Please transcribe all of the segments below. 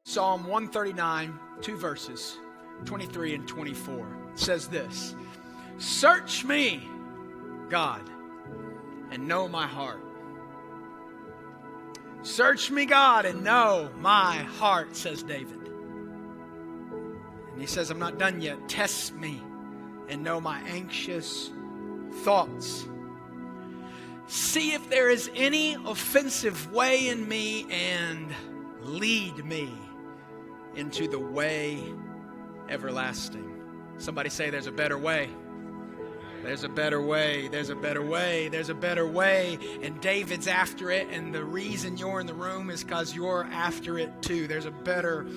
Psalm 139, 2 verses, 23 and 24, says this: "Search me, God, and know my heart. Search me, God, and know my heart," says David. And he says, "I'm not done yet. Test me and know my anxious thoughts. See if there is any offensive way in me, and lead me into the way everlasting." Somebody say, "There's a better way. There's a better way. There's a better way. There's a better way." And David's after it, and the reason you're in the room is because you're after it too. There's a better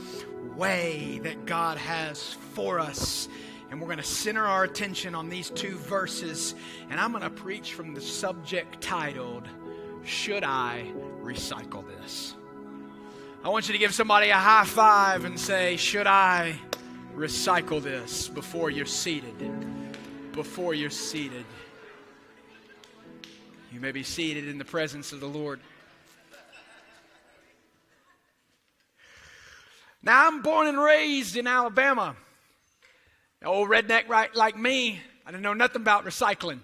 way that God has for us. And we're going to center our attention on these two verses. And I'm going to preach from the subject titled, "Should I Recycle This?" I want you to give somebody a high five and say, "Should I recycle this?" before you're seated. Before you're seated. You may be seated in the presence of the Lord. Now, I'm born and raised in Alabama. An old redneck right like me, I didn't know nothing about recycling.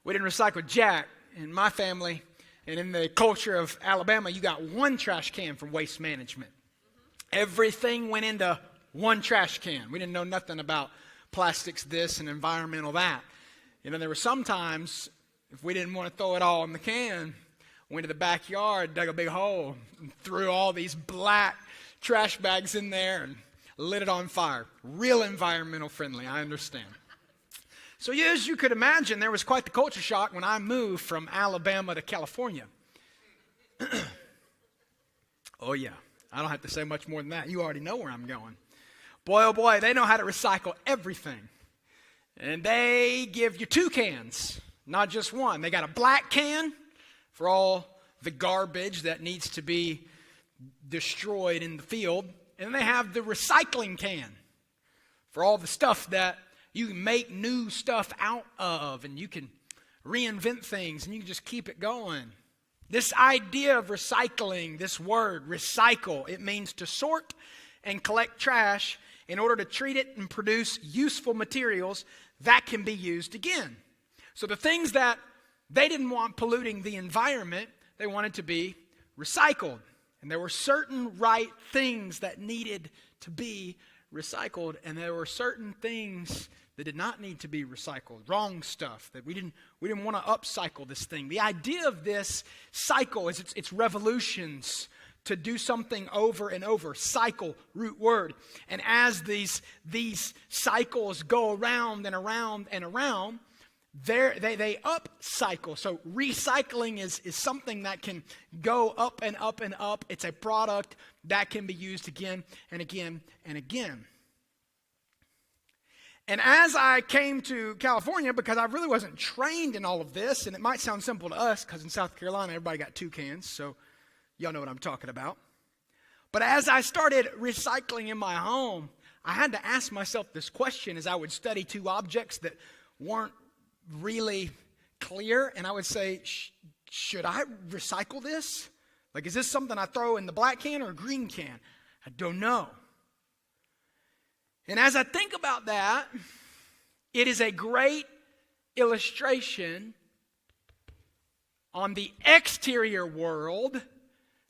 We didn't recycle jack in my family. And in the culture of Alabama, you got one trash can for waste management. Everything went into one trash can. We didn't know nothing about plastics this and environmental that. You know, there were some times, if we didn't want to throw it all in the can, went to the backyard, dug a big hole, and threw all these black trash bags in there and lit it on fire. Real environmental friendly, I understand. So as you could imagine, there was quite the culture shock when I moved from Alabama to California. Oh yeah, I don't have to say much more than that. You already know where I'm going. Boy, oh boy, they know how to recycle everything. And they give you two cans, not just one. They got a black can for all the garbage that needs to be destroyed in the field. And then they have the recycling can for all the stuff that you can make new stuff out of, and you can reinvent things, and you can just keep it going. This idea of recycling, this word, recycle, it means to sort and collect trash in order to treat it and produce useful materials that can be used again. So the things that they didn't want polluting the environment, they wanted to be recycled. And there were certain right things that needed to be recycled, and there were certain things that did not need to be recycled, wrong stuff that we didn't want to upcycle this thing. The idea of this cycle is it's revolutions, to do something over and over. Cycle, root word. And as these cycles go around and around and around, they upcycle. So recycling is something that can go up and up and up. It's a product that can be used again and again and again. And as I came to California, because I really wasn't trained in all of this, and it might sound simple to us, because in South Carolina, everybody got two cans, so y'all know what I'm talking about. But as I started recycling in my home, I had to ask myself this question as I would study two objects that weren't really clear. And I would say, should I recycle this? Like, is this something I throw in the black can or a green can? I don't know. And as I think about that, it is a great illustration on the exterior world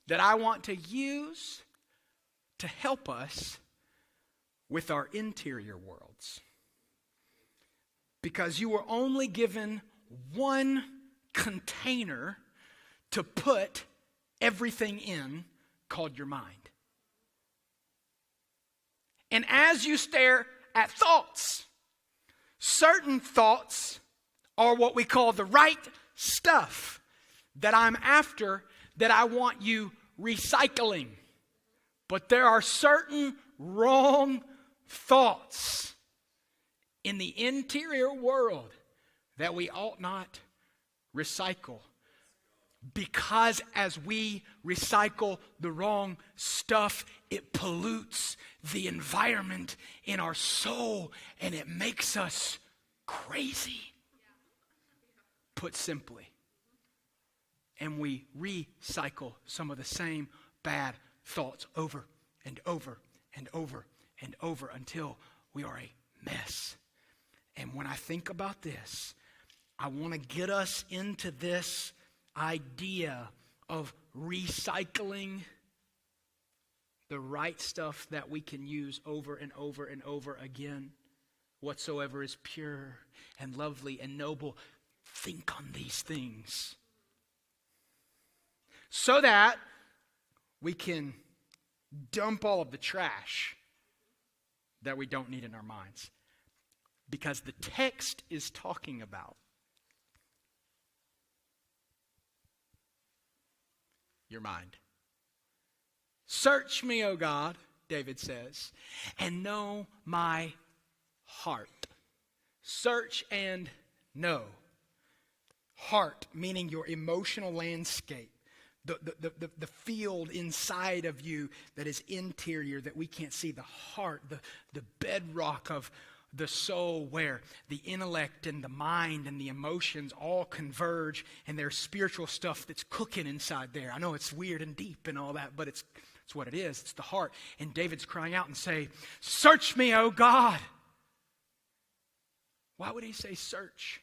that I want to use to help us with our interior worlds. Because you were only given one container to put everything in called your mind. And as you stare at thoughts, certain thoughts are what we call the right stuff that I'm after, that I want you recycling. But there are certain wrong thoughts in the interior world that we ought not recycle. Because as we recycle the wrong stuff, it pollutes the environment in our soul, and it makes us crazy. Put simply. And we recycle some of the same bad thoughts over and over and over and over until we are a mess. And when I think about this, I want to get us into this idea of recycling the right stuff that we can use over and over and over again. Whatsoever is pure and lovely and noble, think on these things. So that we can dump all of the trash that we don't need in our minds. Because the text is talking about your mind. Search me, O God, David says, and know my heart. Search and know. Heart, meaning your emotional landscape. The field inside of you that is interior that we can't see. The heart, the bedrock of the soul where the intellect and the mind and the emotions all converge, and there's spiritual stuff that's cooking inside there. I know it's weird and deep and all that, but it's what it is. It's the heart. And David's crying out and say, search me, O God. Why would he say search?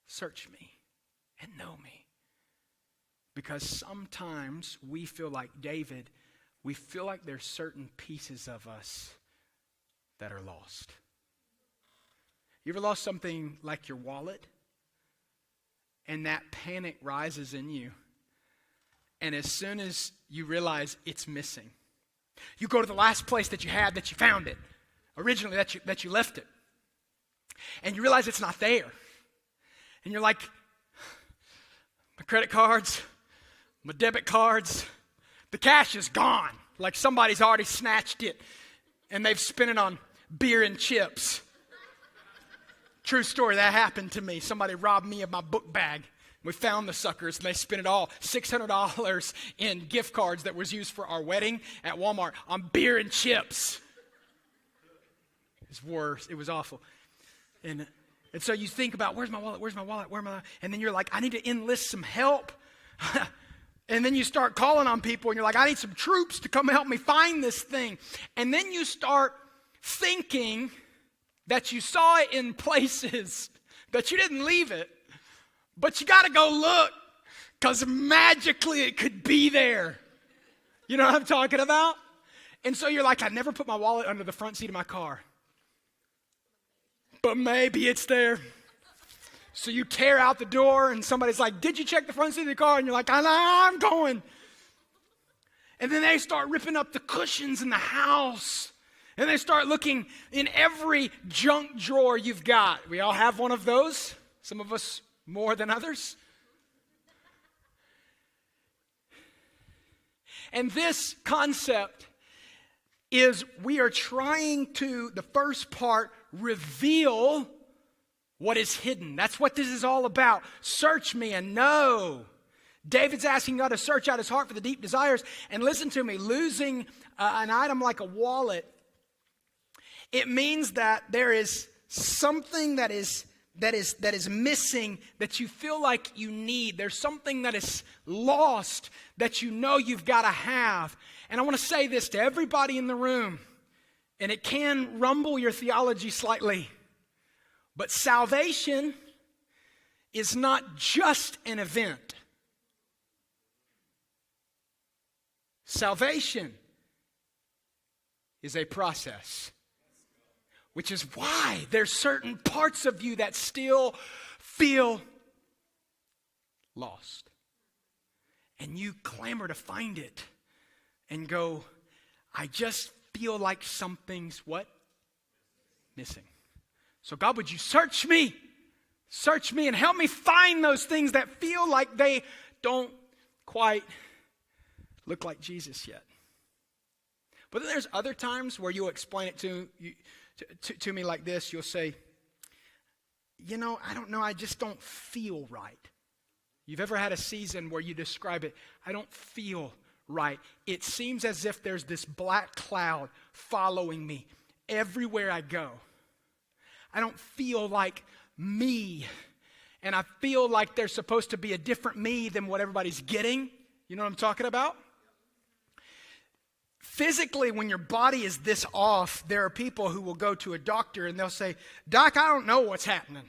Search me and know me. Because sometimes we feel like David, we feel like there's certain pieces of us that are lost. You ever lost something like your wallet? And that panic rises in you. And as soon as you realize it's missing, you go to the last place that you had, that you found it, originally that you left it. And you realize it's not there. And you're like, my credit cards, my debit cards, the cash is gone. Like somebody's already snatched it and they've spent it on beer and chips. True story, that happened to me. Somebody robbed me of my book bag. We found the suckers and they spent it all, $600 in gift cards that was used for our wedding at Walmart on beer and chips. It was worse. It was awful. And so you think about, where's my wallet? Where's my wallet? Where am I? And then you're like, I need to enlist some help. And then you start calling on people and you're like, I need some troops to come help me find this thing. And then you start thinking that you saw it in places that you didn't leave it, but you got to go look because magically it could be there. You know what I'm talking about? And so you're like, I never put my wallet under the front seat of my car. But maybe it's there. So you tear out the door and somebody's like, did you check the front seat of the car? And you're like, I'm going. And then they start ripping up the cushions in the house. And they start looking in every junk drawer you've got. We all have one of those. Some of us more than others. And this concept is we are trying to, the first part, reveal what is hidden. That's what this is all about. Search me and know. David's asking God to search out his heart for the deep desires. And listen to me, losing an item like a wallet, it means that there is something that is missing that you feel like you need. There's something that is lost that you know you've got to have. And I want to say this to everybody in the room, and it can rumble your theology slightly, but salvation is not just an event. Salvation is a process. Which is why there's certain parts of you that still feel lost. And you clamor to find it and go, I just feel like something's what? Missing. So God, would you search me? Search me and help me find those things that feel like they don't quite look like Jesus yet. But then there's other times where you'll explain it to me like this. You'll say, I don't know, I just don't feel right. You've ever had a season where you describe it, I don't feel right. It seems as if there's this black cloud following me everywhere I go. I don't feel like me. And I feel like there's supposed to be a different me than what everybody's getting. You know what I'm talking about? Physically, when your body is this off, there are people who will go to a doctor and they'll say, Doc, I don't know what's happening.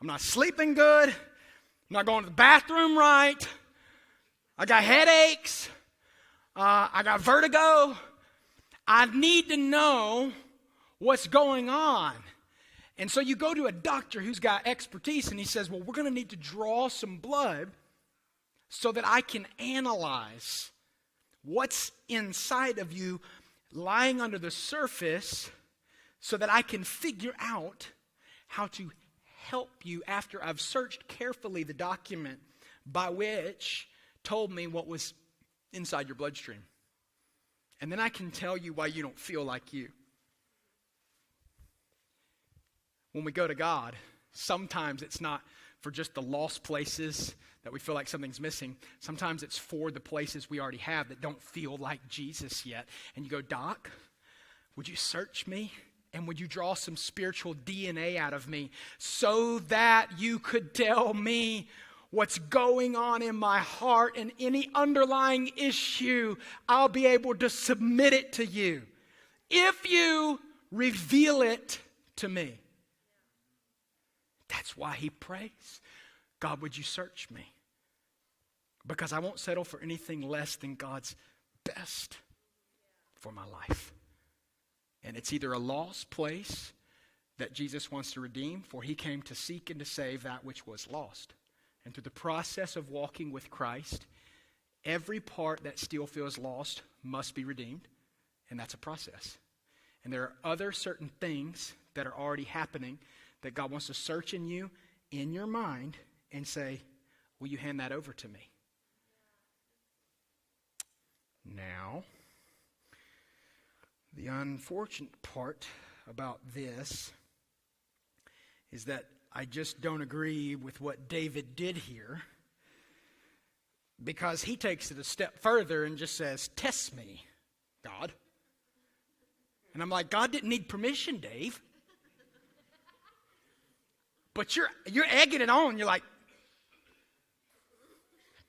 I'm not sleeping good. I'm not going to the bathroom right. I got headaches. I got vertigo. I need to know what's going on. And so you go to a doctor who's got expertise and he says, well, we're going to need to draw some blood so that I can analyze what's inside of you lying under the surface so that I can figure out how to help you after I've searched carefully the document by which told me what was inside your bloodstream. And then I can tell you why you don't feel like you. When we go to God, sometimes it's not for just the lost places that we feel like something's missing. Sometimes it's for the places we already have that don't feel like Jesus yet. And you go, Doc, would you search me? And would you draw some spiritual DNA out of me so that you could tell me what's going on in my heart, and any underlying issue, I'll be able to submit it to you if you reveal it to me. That's why he prays, God, would you search me? Because I won't settle for anything less than God's best for my life. And it's either a lost place that Jesus wants to redeem, for he came to seek and to save that which was lost. And through the process of walking with Christ, every part that still feels lost must be redeemed. And that's a process. And there are other certain things that are already happening that God wants to search in you, in your mind, and say, will you hand that over to me? Now, the unfortunate part about this is that I just don't agree with what David did here, because he takes it a step further and just says, test me, God. And I'm like, God didn't need permission, Dave. But you're egging it on. You're like,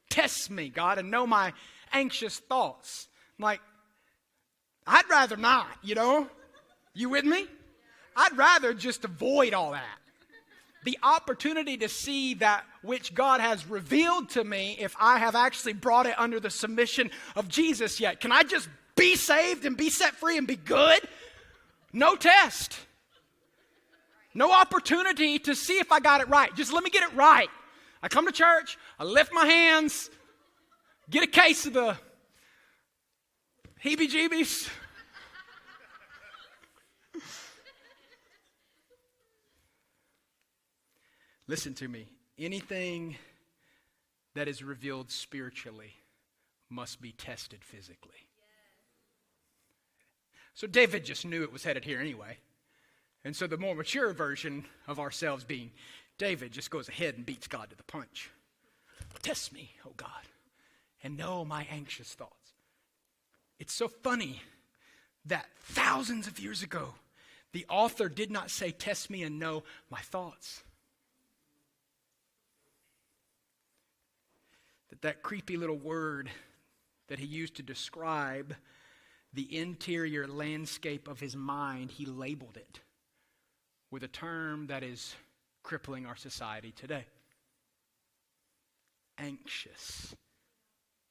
test me, God, and know my anxious thoughts. I'm like, I'd rather not, you know? You with me? I'd rather just avoid all that. The opportunity to see that which God has revealed to me, if I have actually brought it under the submission of Jesus yet. Can I just be saved and be set free and be good? No test. No opportunity to see if I got it right. Just let me get it right. I come to church, I lift my hands, get a case of the heebie-jeebies. Listen to me. Anything that is revealed spiritually must be tested physically. So David just knew it was headed here anyway. And so the more mature version of ourselves being David just goes ahead and beats God to the punch. Test me, oh God, and know my anxious thoughts. It's so funny that thousands of years ago, the author did not say, test me and know my thoughts. That creepy little word that he used to describe the interior landscape of his mind, he labeled it with a term that is crippling our society today. Anxious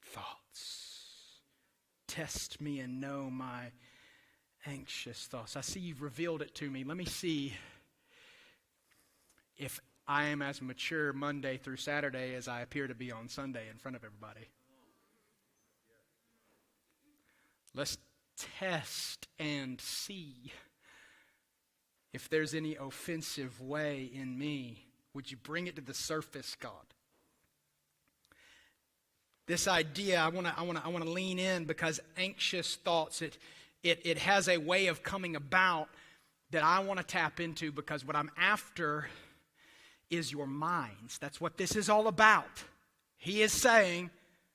thoughts. Test me and know my anxious thoughts. I see you've revealed it to me. Let me see if I am as mature Monday through Saturday as I appear to be on Sunday in front of everybody. Let's test and see if there's any offensive way in me. Would you bring it to the surface, God? This idea, I want to lean in, because anxious thoughts, it has a way of coming about that I want to tap into, because what I'm after is your minds. That's what this is all about. He is saying,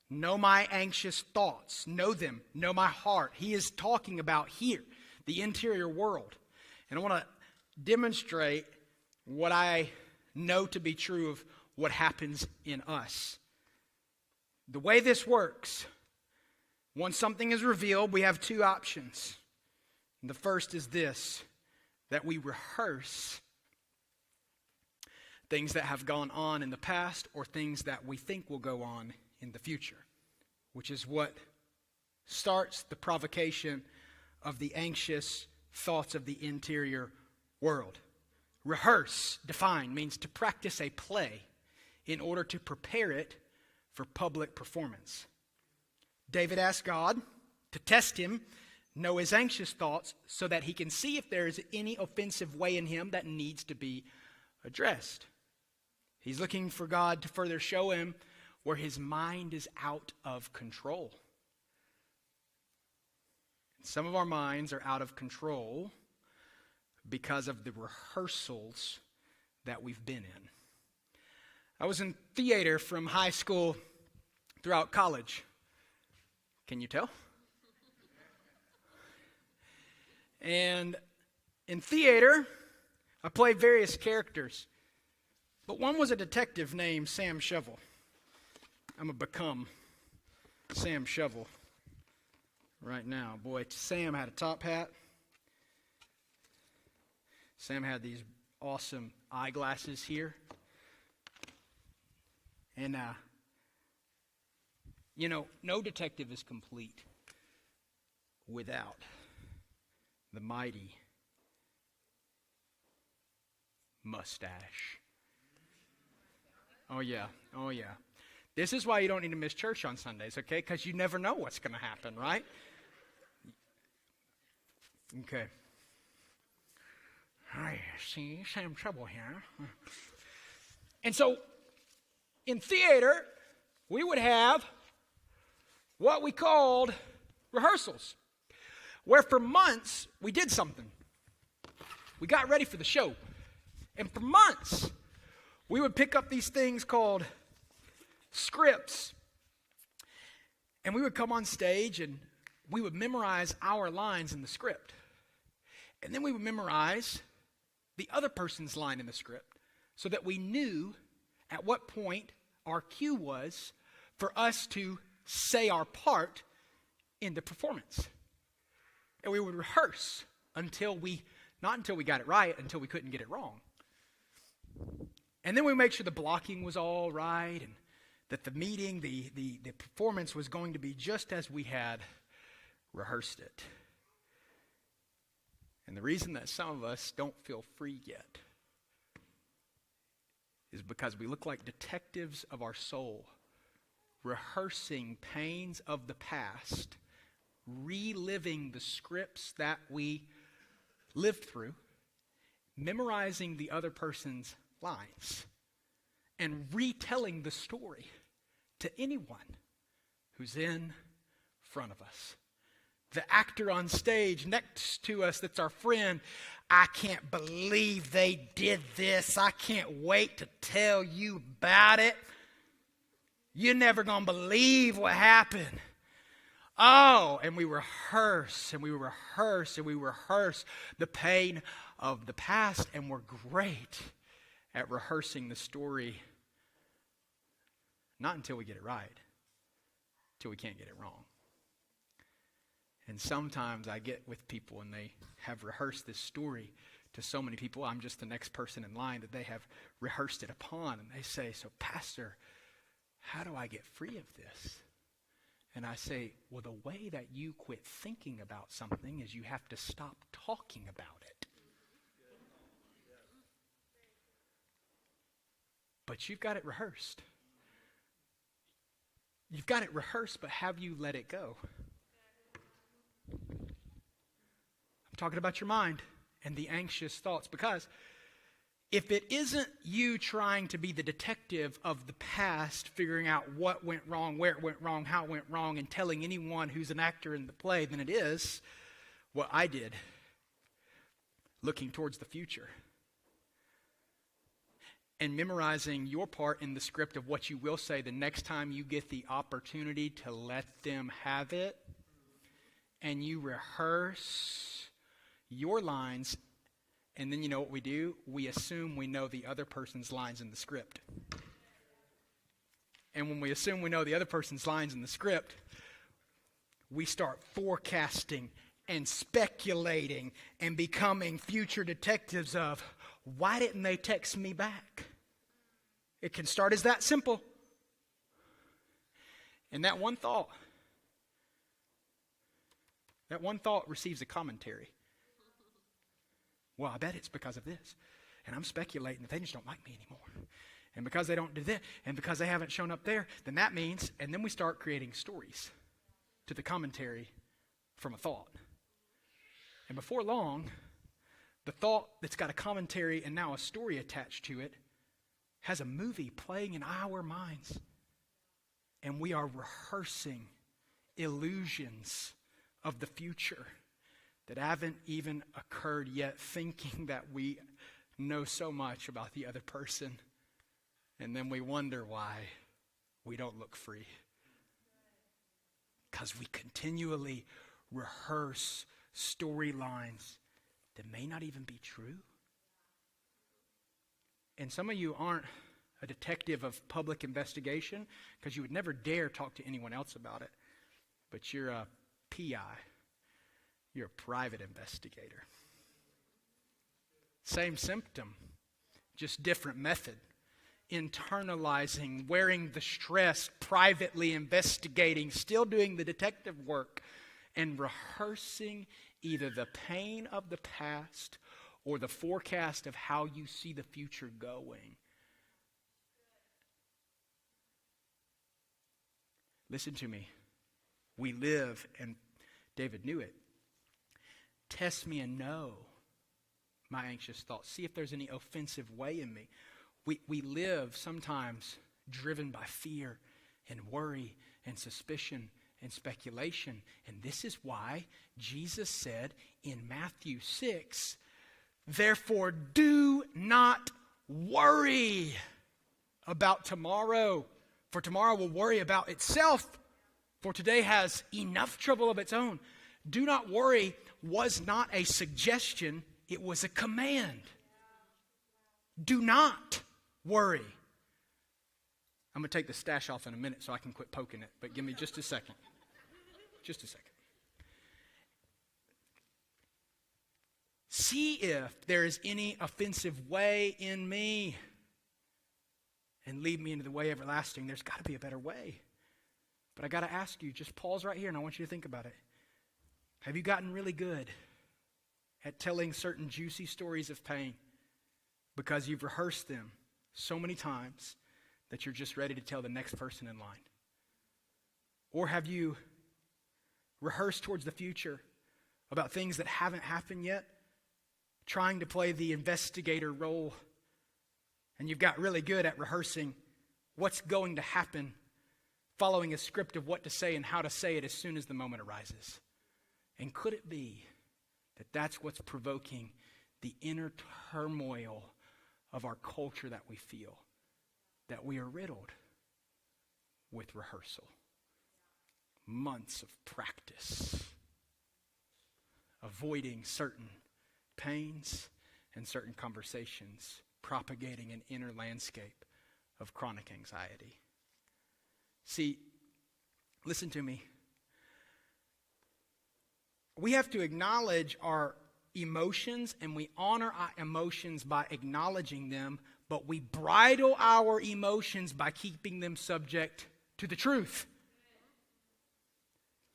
know my anxious thoughts. Know them. Know my heart. He is talking about here, the interior world. And I want to demonstrate what I know to be true of what happens in us. The way this works Once something is revealed, we have two options. And the first is this, that we rehearse things that have gone on in the past or things that we think will go on in the future, which is what starts the provocation of the anxious thoughts of the interior world. Rehearse, define, means to practice a play in order to prepare it for public performance. David asked God to test him, know his anxious thoughts, so that he can see if there is any offensive way in him that needs to be addressed. He's looking for God to further show him where his mind is out of control. Some of our minds are out of control because of the rehearsals that we've been in. I was in theater from high school throughout college. Can you tell? And in theater, I played various characters. But one was a detective named Sam Shovel. I'm going to become Sam Shovel right now. Boy, Sam had a top hat. Sam had these awesome eyeglasses here. And, no detective is complete without the mighty mustache. Oh, yeah. This is why you don't need to miss church on Sundays, okay? Because you never know what's going to happen, right? Okay. I see Sam Trouble here. And so, in theater, we would have what we called rehearsals, where for months we did something. We got ready for the show. And for months, we would pick up these things called scripts, and we would come on stage and we would memorize our lines in the script. And then we would memorize the other person's line in the script so that we knew at what point our cue was for us to say our part in the performance. And we would rehearse not until we got it right, until we couldn't get it wrong. And then we make sure the blocking was all right and that the meeting, the performance was going to be just as we had rehearsed it. And the reason that some of us don't feel free yet is because we look like detectives of our soul, rehearsing pains of the past, reliving the scripts that we lived through, memorizing the other person's lines, and retelling the story to anyone who's in front of us. The actor on stage next to us that's our friend, I can't believe they did this. I can't wait to tell you about it. You're never going to believe what happened. Oh, and we rehearse, and we rehearse, and we rehearse the pain of the past, and we're great at rehearsing the story, not until we get it right, till we can't get it wrong. And sometimes I get with people and they have rehearsed this story to so many people, I'm just the next person in line that they have rehearsed it upon. And they say, so Pastor, how do I get free of this? And I say, well, the way that you quit thinking about something is you have to stop talking about it. But you've got it rehearsed. You've got it rehearsed, but have you let it go? I'm talking about your mind and the anxious thoughts, because if it isn't you trying to be the detective of the past, figuring out what went wrong, where it went wrong, how it went wrong, and telling anyone who's an actor in the play, then it is what I did, looking towards the future and memorizing your part in the script of what you will say the next time you get the opportunity to let them have it. And you rehearse your lines, and then you know what we do? We assume we know the other person's lines in the script. And when we assume we know the other person's lines in the script, we start forecasting and speculating and becoming future detectives of, why didn't they text me back? It can start as that simple. And that one thought receives a commentary. Well, I bet it's because of this. And I'm speculating that they just don't like me anymore. And because they don't do that, and because they haven't shown up there, then that means, and then we start creating stories to the commentary from a thought. And before long, the thought that's got a commentary and now a story attached to it has a movie playing in our minds. And we are rehearsing illusions of the future that haven't even occurred yet, thinking that we know so much about the other person. And then we wonder why we don't look free. Because we continually rehearse storylines that may not even be true. And some of you aren't a detective of public investigation because you would never dare talk to anyone else about it. But you're a PI. You're a private investigator. Same symptom, just different method. Internalizing, wearing the stress, privately investigating, still doing the detective work, and rehearsing either the pain of the past or the forecast of how you see the future going. Listen to me. We live, and David knew it. Test me and know my anxious thoughts. See if there's any offensive way in me. We live sometimes driven by fear and worry and suspicion and speculation. And this is why Jesus said in Matthew 6, therefore do not worry about tomorrow, for tomorrow will worry about itself, for today has enough trouble of its own. Do not worry was not a suggestion, it was a command. Do not worry. I'm going to take the stash off in a minute so I can quit poking it, but give me just a second. Just a second. See if there is any offensive way in me and lead me into the way everlasting. There's got to be a better way. But I got to ask you, just pause right here and I want you to think about it. Have you gotten really good at telling certain juicy stories of pain because you've rehearsed them so many times that you're just ready to tell the next person in line? Or have you rehearsed towards the future about things that haven't happened yet, trying to play the investigator role, and you've got really good at rehearsing what's going to happen, following a script of what to say and how to say it as soon as the moment arises? And could it be that that's what's provoking the inner turmoil of our culture that we feel? That we are riddled with rehearsal. Months of practice. Avoiding certain pains and certain conversations. Propagating an inner landscape of chronic anxiety. See, listen to me. We have to acknowledge our emotions, and we honor our emotions by acknowledging them, but we bridle our emotions by keeping them subject to the truth.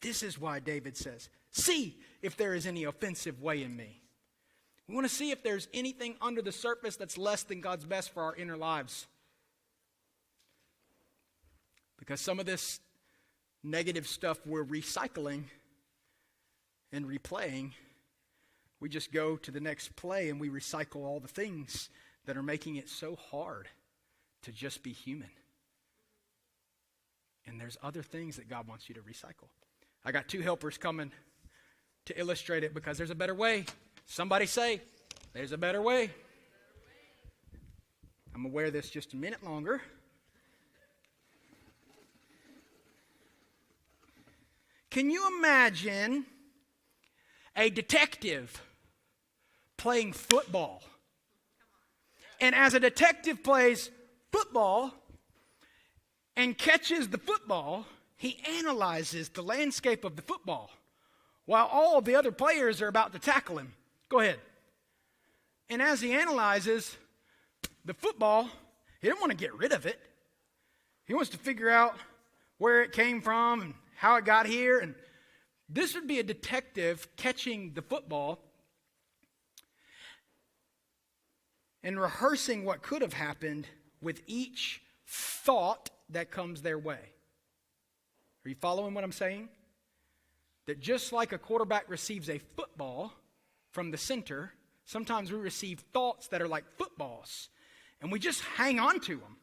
This is why David says, see if there is any offensive way in me. We want to see if there's anything under the surface that's less than God's best for our inner lives. Because some of this negative stuff we're recycling and replaying, we just go to the next play and we recycle all the things that are making it so hard to just be human. And there's other things that God wants you to recycle. I got two helpers coming to illustrate it because there's a better way. Somebody say, there's a better way. I'm going to wear this just a minute longer. Can you imagine a detective playing football? And as a detective plays football and catches the football, he analyzes the landscape of the football while all the other players are about to tackle him. Go ahead. And as he analyzes the football, he didn't want to get rid of it. He wants to figure out where it came from and how it got here. And this would be a detective catching the football and rehearsing what could have happened with each thought that comes their way. Are you following what I'm saying? That just like a quarterback receives a football from the center, sometimes we receive thoughts that are like footballs, and we just hang on to them.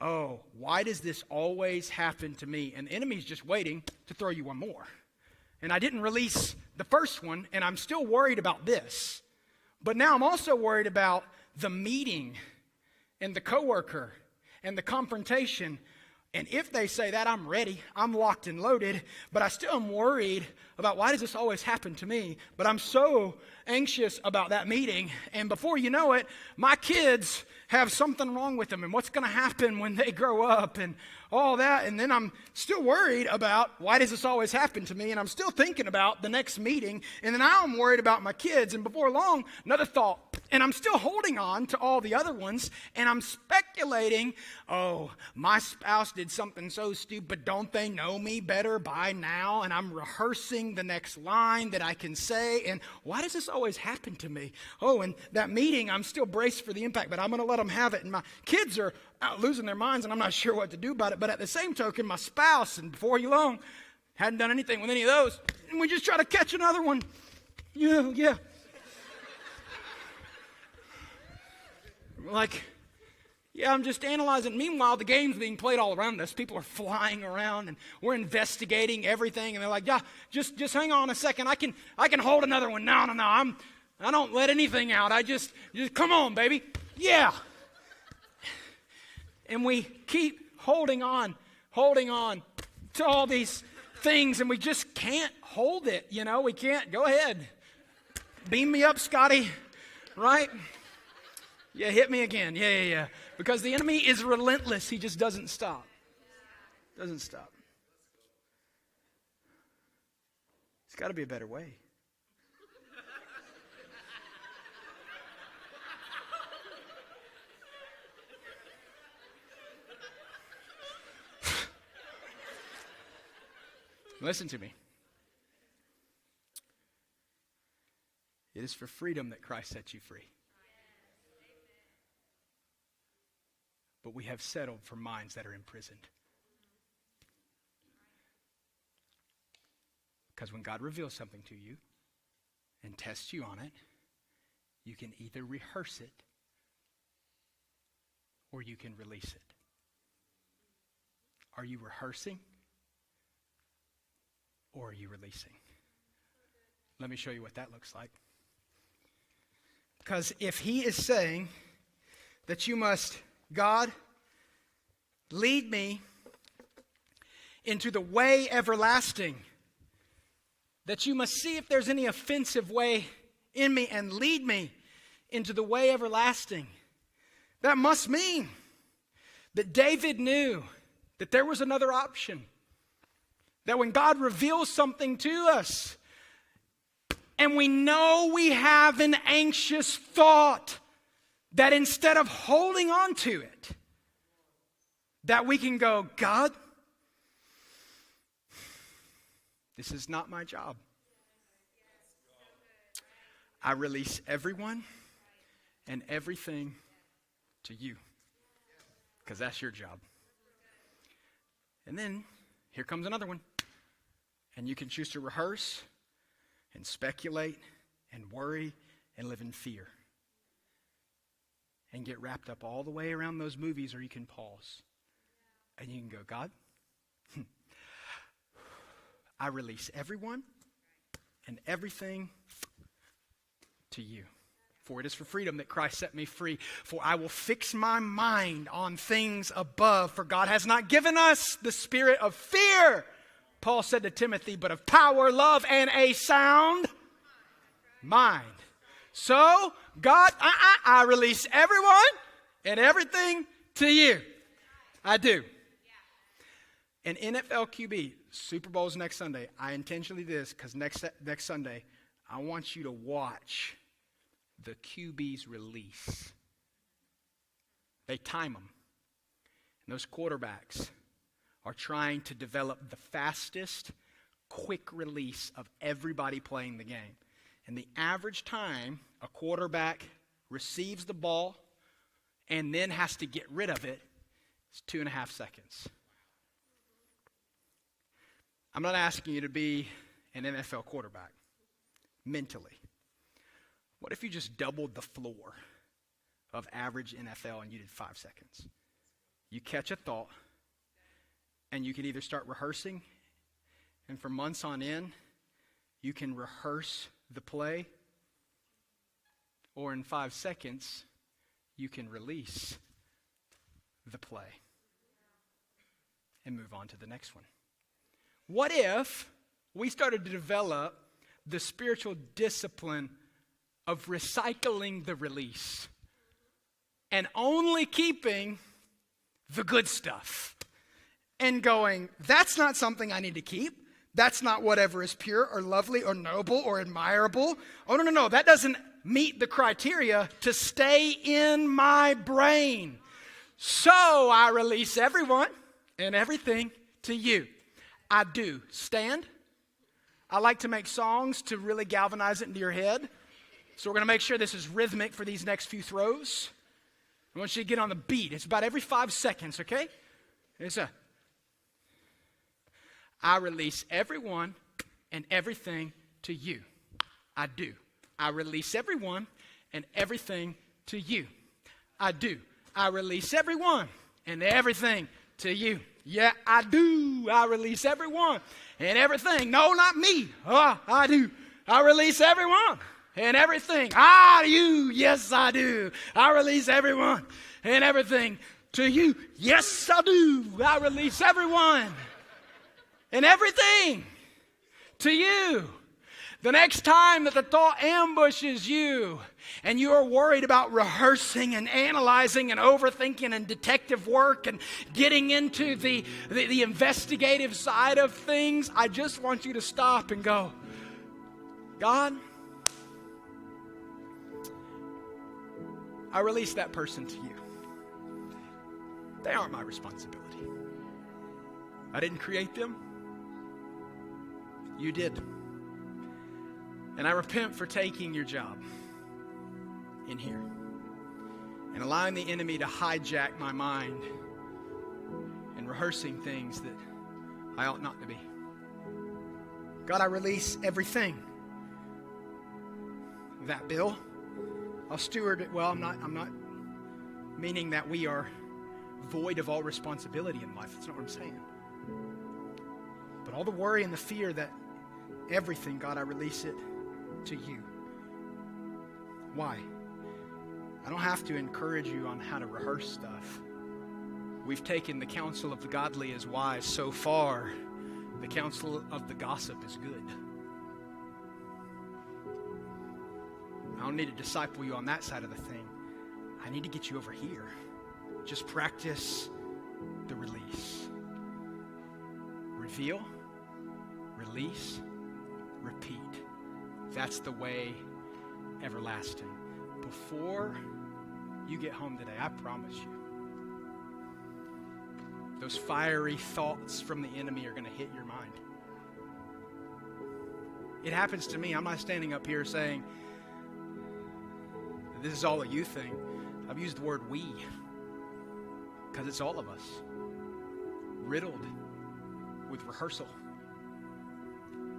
Oh, why does this always happen to me? And the enemy's just waiting to throw you one more. And I didn't release the first one, and I'm still worried about this. But now I'm also worried about the meeting and the coworker and the confrontation. And if they say that, I'm ready. I'm locked and loaded. But I still am worried about why does this always happen to me? But I'm so anxious about that meeting. And before you know it, my kids have something wrong with them and what's going to happen when they grow up and all that. And then I'm still worried about why does this always happen to me? And I'm still thinking about the next meeting. And then now I'm worried about my kids. And before long, another thought. And I'm still holding on to all the other ones. And I'm speculating, oh, my spouse did something so stupid. Don't they know me better by now? And I'm rehearsing the next line that I can say. And why does this always happen to me? Oh, and that meeting, I'm still braced for the impact, but I'm going to let them have it. And my kids are out losing their minds, and I'm not sure what to do about it. But at the same token, my spouse, and before you long, hadn't done anything with any of those. And we just try to catch another one. Yeah. Like, yeah, I'm just analyzing. Meanwhile, the game's being played all around us. People are flying around, and we're investigating everything. And they're like, yeah, just hang on a second. I can hold another one. No. I don't let anything out. I just come on, baby. Yeah. And we keep holding on to all these things, and we just can't hold it. We can't. Go ahead. Beam me up, Scotty. Right? Yeah, hit me again. Yeah. Because the enemy is relentless. He just doesn't stop. Doesn't stop. There's got to be a better way. Listen to me. It is for freedom that Christ set you free. But we have settled for minds that are imprisoned. Because when God reveals something to you and tests you on it, you can either rehearse it or you can release it. Are you rehearsing or are you releasing? Let me show you what that looks like. Because if he is saying that you must, God, lead me into the way everlasting, that you must see if there's any offensive way in me and lead me into the way everlasting, that must mean that David knew that there was another option. That when God reveals something to us, and we know we have an anxious thought, that instead of holding on to it, that we can go, God, this is not my job. I release everyone and everything to you, because that's your job. And then here comes another one. And you can choose to rehearse and speculate and worry and live in fear. And get wrapped up all the way around those movies, or you can pause. And you can go, God, I release everyone and everything to you. For it is for freedom that Christ set me free. For I will fix my mind on things above. For God has not given us the spirit of fear, Paul said to Timothy, but of power, love, and a sound mind. So, God, I release everyone and everything to you. I do. An NFL QB, Super Bowl's next Sunday. I intentionally did this because next Sunday, I want you to watch the QB's release. They time them. And those quarterbacks are trying to develop the fastest, quick release of everybody playing the game. And the average time a quarterback receives the ball and then has to get rid of it is 2.5 seconds. I'm not asking you to be an NFL quarterback mentally. What if you just doubled the floor of average NFL and you did 5 seconds? You catch a thought, and you can either start rehearsing, and for months on end, you can rehearse the play, or in 5 seconds, you can release the play and move on to the next one. What if we started to develop the spiritual discipline of recycling the release and only keeping the good stuff and going, that's not something I need to keep. That's not whatever is pure or lovely or noble or admirable. Oh, no. That doesn't meet the criteria to stay in my brain. So I release everyone and everything to you. I do. Stand. I like to make songs to really galvanize it into your head. So we're going to make sure this is rhythmic for these next few throws. I want you to get on the beat. It's about every 5 seconds, okay? I release everyone and everything to you. I do. I release everyone and everything to you. I do. I release everyone and everything to you. Yeah, I do. I release everyone and everything. No, not me. I do. I release everyone and everything. You. Yes, I do. I release everyone and everything to you. Yes, I do. I release everyone and everything to you. The next time that the thought ambushes you and you are worried about rehearsing and analyzing and overthinking and detective work and getting into the investigative side of things, I just want you to stop and go, God, I release that person to you. They aren't my responsibility. I didn't create them. You did. And I repent for taking your job in here and allowing the enemy to hijack my mind and rehearsing things that I ought not to be. God, I release everything. That bill, I'll steward it well. I'm not meaning that we are void of all responsibility in life. That's not what I'm saying. But all the worry and the fear that everything, God, I release it to you. Why? I don't have to encourage you on how to rehearse stuff. We've taken the counsel of the godly as wise so far. The counsel of the gossip is good. I don't need to disciple you on that side of the thing. I need to get you over here. Just practice the release. Reveal, release, repeat. That's the way everlasting. Before you get home today, I promise you, those fiery thoughts from the enemy are going to hit your mind. It happens to me. I'm not standing up here saying, this is all a you thing. I've used the word we, because it's all of us, riddled with rehearsal.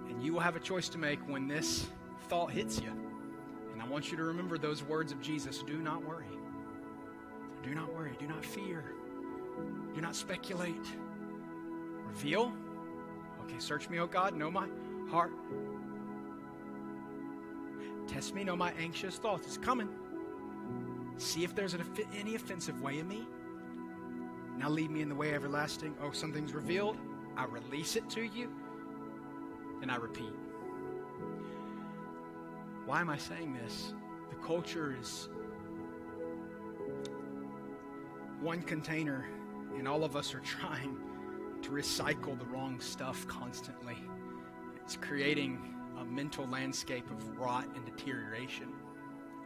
And you will have a choice to make when this thought hits you. And I want you to remember those words of Jesus. Do not worry. Do not worry. Do not fear. Do not speculate. Reveal. Okay, search me, O God. Know my heart. Test me. Know my anxious thoughts. It's coming. See if there's any offensive way in me. Now lead me in the way everlasting. Oh, something's revealed. I release it to you. And I repeat. Why am I saying this? The culture is one container, and all of us are trying to recycle the wrong stuff constantly. It's creating a mental landscape of rot and deterioration.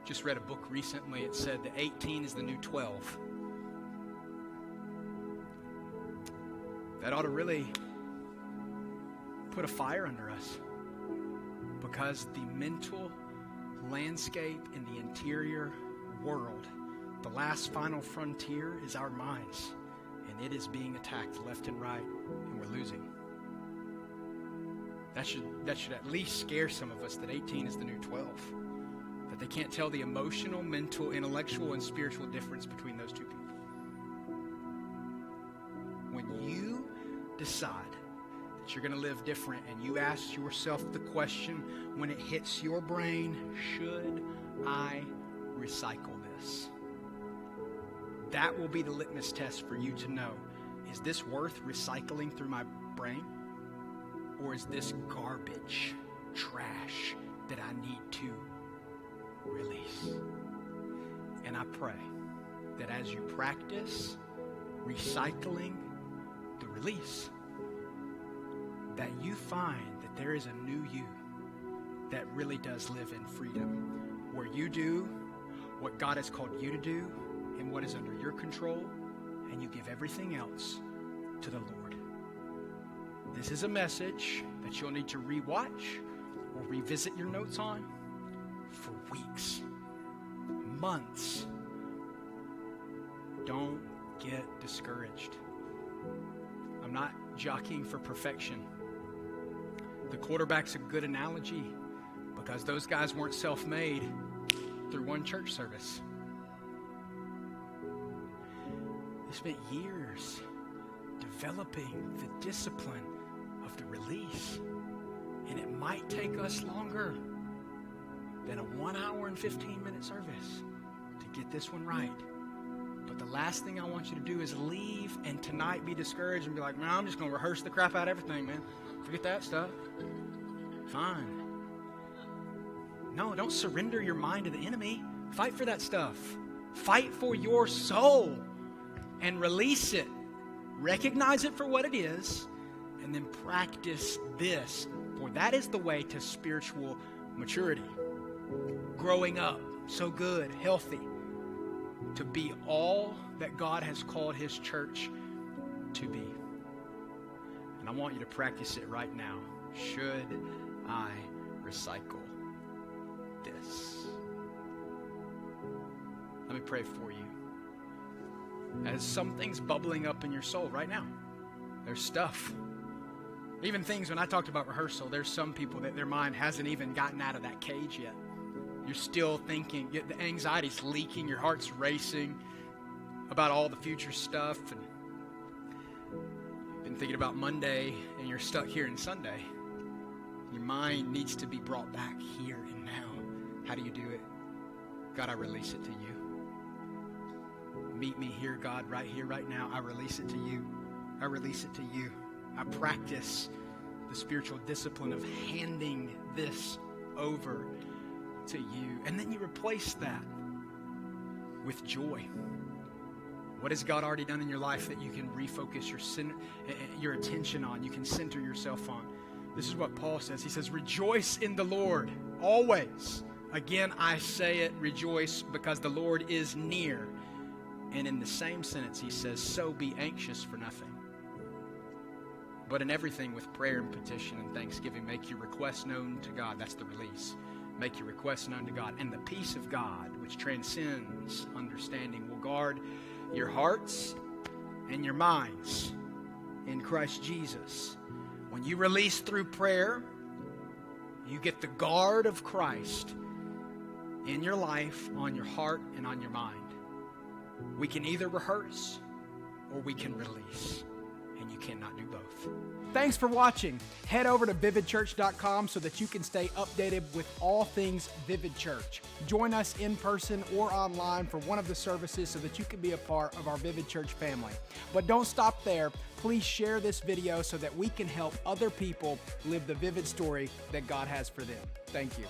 Just read a book recently. It said that 18 is the new 12. That ought to really put a fire under us, because the mental landscape in the interior world, the last final frontier, is our minds, and it is being attacked left and right, and we're losing. That should at least scare some of us, that 18 is the new 12. That they can't tell the emotional, mental, intellectual, and spiritual difference between those two people. When you decide that you're going to live different, and you ask yourself the question when it hits your brain, should I recycle this? That will be the litmus test for you to know, is this worth recycling through my brain? Or is this garbage, trash that I need to release? And I pray that as you practice recycling the release, that you find that there is a new you that really does live in freedom, where you do what God has called you to do and what is under your control, and you give everything else to the Lord. This is a message that you'll need to rewatch or revisit your notes on for weeks, months. Don't get discouraged. I'm not jockeying for perfection. The quarterback's a good analogy, because those guys weren't self-made through one church service. They spent years developing the discipline of the release. And it might take us longer than a 1 hour and 15-minute service to get this one right. But the last thing I want you to do is leave and tonight be discouraged and be like, man, I'm just going to rehearse the crap out of everything, man. Forget that stuff. Fine. No, don't surrender your mind to the enemy. Fight for that stuff. Fight for your soul and release it. Recognize it for what it is, and then practice this. For that is the way to spiritual maturity. Growing up so good, healthy, to be all that God has called His church to be. And I want you to practice it right now. Should I recycle this? Let me pray for you. As something's bubbling up in your soul right now, there's stuff. Even things, when I talked about rehearsal, there's some people that their mind hasn't even gotten out of that cage yet. You're still thinking, the anxiety's leaking, your heart's racing about all the future stuff, and you've been thinking about Monday, and you're stuck here in Sunday. Your mind needs to be brought back here and now. How do you do it? God, I release it to you. Meet me here, God, right here, right now. I release it to you. I release it to you. I practice the spiritual discipline of handing this over to you. And then you replace that with joy. What has God already done in your life that you can refocus your attention on, you can center yourself on? This is what Paul says. He says, rejoice in the Lord always. Again, I say it, rejoice, because the Lord is near. And in the same sentence, he says, so be anxious for nothing, but in everything with prayer and petition and thanksgiving, make your requests known to God. That's the release. Make your requests known to God. And the peace of God, which transcends understanding, will guard your hearts and your minds in Christ Jesus. When you release through prayer, you get the guard of Christ in your life, on your heart, and on your mind. We can either rehearse or we can release, and you cannot do both. Thanks for watching. Head over to vividchurch.com so that you can stay updated with all things Vivid Church. Join us in person or online for one of the services so that you can be a part of our Vivid Church family. But don't stop there. Please share this video so that we can help other people live the vivid story that God has for them. Thank you.